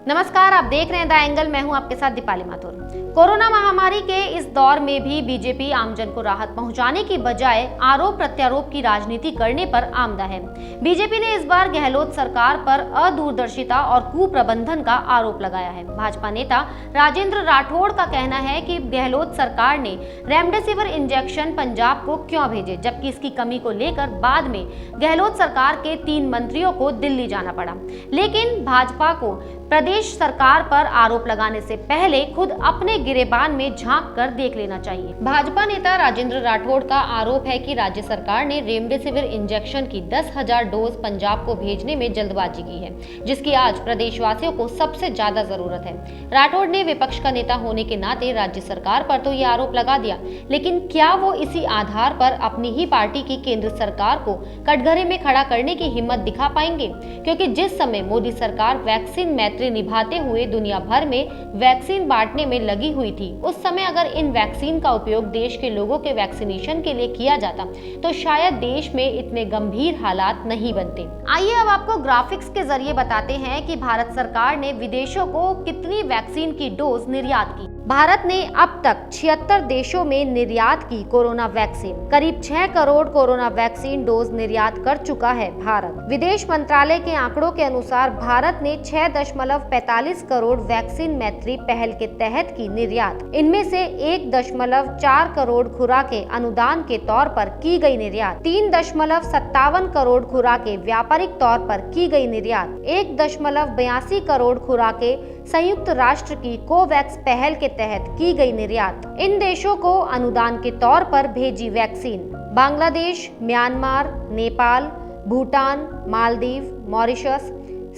नमस्कार, आप देख रहे हैं द एंगल। मैं हूं आपके साथ दीपाली माथुर। कोरोना महामारी के इस दौर में भी बीजेपी आमजन को राहत पहुंचाने की बजाय आरोप प्रत्यारोप की राजनीति करने पर आमदा है। बीजेपी ने इस बार गहलोत सरकार पर अदूरदर्शिता और कुप्रबंधन का आरोप लगाया है। भाजपा नेता राजेंद्र राठौड़ का कहना है कि गहलोत सरकार ने रेमडेसिविर इंजेक्शन पंजाब को क्यों भेजे, जबकि इसकी कमी को लेकर बाद में गहलोत सरकार के 3 मंत्रियों को दिल्ली जाना पड़ा। लेकिन भाजपा को प्रदेश सरकार पर आरोप लगाने से पहले खुद अपने गिरेबान में झांक कर देख लेना चाहिए। भाजपा नेता राजेंद्र राठौड़ का आरोप है कि राज्य सरकार ने रेमडेसिविर इंजेक्शन की 10,000 डोज पंजाब को भेजने में जल्दबाजी की है, जिसकी आज प्रदेशवासियों को सबसे ज्यादा जरूरत है। राठौड़ ने विपक्ष का नेता होने के नाते राज्य सरकार पर तो ये आरोप लगा दिया, लेकिन क्या वो इसी आधार पर अपनी ही पार्टी की केंद्र सरकार को कटघरे में खड़ा करने की हिम्मत दिखा पाएंगे? क्योंकि जिस समय मोदी सरकार वैक्सीन मैत्री निभाते हुए दुनिया भर में वैक्सीन बांटने में लगी हुई थी, उस समय अगर इन वैक्सीन का उपयोग देश के लोगों के वैक्सीनेशन के लिए किया जाता तो शायद देश में इतने गंभीर हालात नहीं बनते। आइए अब आपको ग्राफिक्स के जरिए बताते हैं कि भारत सरकार ने विदेशों को कितनी वैक्सीन की डोज निर्यात की। भारत ने अब तक 76 देशों में निर्यात की कोरोना वैक्सीन। करीब 6 करोड़ कोरोना वैक्सीन डोज निर्यात कर चुका है भारत। विदेश मंत्रालय के आंकड़ों के अनुसार भारत ने 6.45 करोड़ वैक्सीन मैत्री पहल के तहत की निर्यात। इनमें से 1.4 करोड़ खुराकें अनुदान के तौर पर की गई निर्यात, 3.57 करोड़ खुराकें व्यापारिक तौर पर की गई निर्यात, 1.82 करोड़ खुराकें संयुक्त राष्ट्र की कोवैक्स पहल के तहत की गई निर्यात। इन देशों को अनुदान के तौर पर भेजी vaccine Bangladesh, Myanmar, Nepal, Bhutan, Maldives, Mauritius,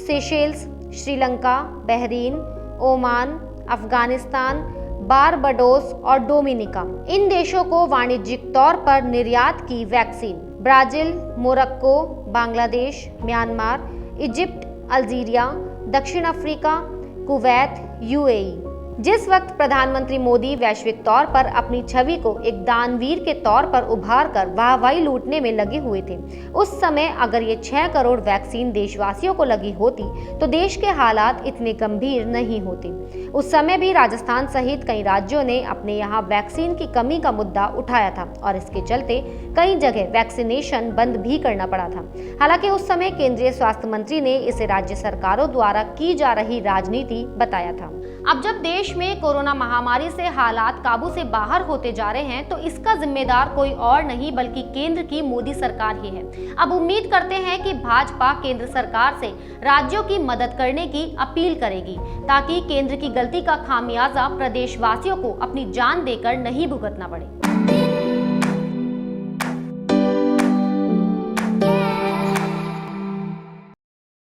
Seychelles, Sri Lanka, Bahrain, Oman, Afghanistan, Barbados और डोमिनिका। इन देशों को वाणिज्यिक तौर पर निर्यात की vaccine Brazil, Morocco, Bangladesh, Myanmar, Egypt, Algeria, दक्षिण अफ्रीका, कुवैत, यूएई। जिस वक्त प्रधानमंत्री मोदी वैश्विक तौर पर अपनी छवि को एक दानवीर के तौर पर उभार कर वाहवाही लूटने में लगे हुए थे, उस समय अगर ये 6 करोड़ वैक्सीन देशवासियों को लगी होती तो देश के हालात इतने गंभीर नहीं होते। उस समय भी राजस्थान सहित कई राज्यों ने अपने यहाँ वैक्सीन की कमी का मुद्दा उठाया था और इसके चलते कई जगह वैक्सीनेशन बंद भी करना पड़ा था। हालांकि उस समय केंद्रीय स्वास्थ्य मंत्री ने इसे राज्य सरकारों द्वारा की जा रही राजनीति बताया था। अब जब देश में कोरोना महामारी से हालात काबू से बाहर होते जा रहे हैं तो इसका जिम्मेदार कोई और नहीं बल्कि केंद्र की मोदी सरकार ही है। अब उम्मीद करते हैं कि भाजपा केंद्र सरकार से राज्यों की मदद करने की अपील करेगी ताकि केंद्र की गलती का खामियाजा प्रदेशवासियों को अपनी जान देकर नहीं भुगतना पड़े।